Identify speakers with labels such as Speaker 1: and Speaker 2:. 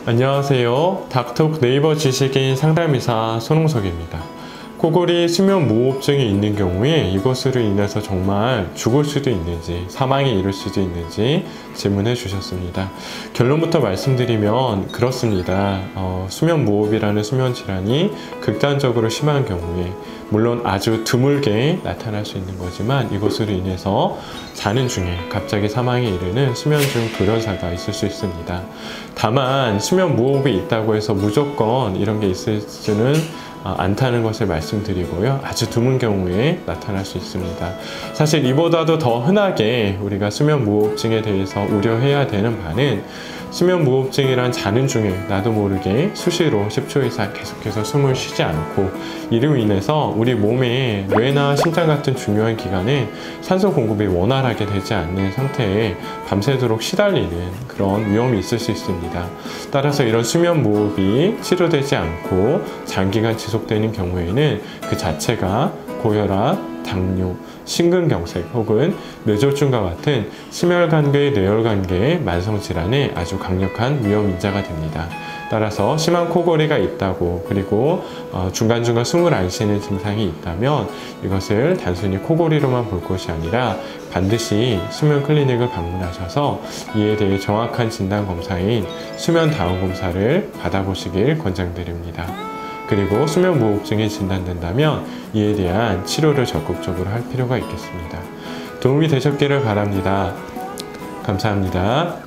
Speaker 1: 안녕하세요. 닥톡 네이버 지식인 상담의사 손홍석입니다. 코골이 수면 무호흡증이 있는 경우에 이것으로 인해서 정말 죽을 수도 있는지 사망에 이를 수도 있는지 질문해 주셨습니다. 결론부터 말씀드리면 그렇습니다. 수면 무호흡이라는 수면 질환이 극단적으로 심한 경우에 물론 아주 드물게 나타날 수 있는 거지만 이것으로 인해서 자는 중에 갑자기 사망에 이르는 수면중 돌연사가 있을 수 있습니다. 다만 수면 무호흡이 있다고 해서 무조건 이런 게 있을 수는 않다는 것을 말씀드리고요. 아주 드문 경우에 나타날 수 있습니다. 사실 이보다도 더 흔하게 우리가 수면 무호흡증에 대해서 우려해야 되는 바는 수면 무호흡증이란 자는 중에 나도 모르게 수시로 10초 이상 계속해서 숨을 쉬지 않고 이로 인해서 우리 몸의 뇌나 심장 같은 중요한 기관에 산소 공급이 원활하게 되지 않는 상태에 밤새도록 시달리는 그런 위험이 있을 수 있습니다. 따라서 이런 수면 무호흡이 치료되지 않고 장기간 지속되는 경우에는 그 자체가 고혈압, 당뇨, 심근경색 혹은 뇌졸중과 같은 심혈관계, 뇌혈관계의 만성질환에 아주 강력한 위험인자가 됩니다. 따라서 심한 코골이가 있다고 그리고 중간중간 숨을 안 쉬는 증상이 있다면 이것을 단순히 코골이로만 볼 것이 아니라 반드시 수면 클리닉을 방문하셔서 이에 대해 정확한 진단 검사인 수면 다운 검사를 받아보시길 권장드립니다. 그리고 수면 무호흡증이 진단된다면 이에 대한 치료를 적극적으로 할 필요가 있겠습니다. 도움이 되셨기를 바랍니다. 감사합니다.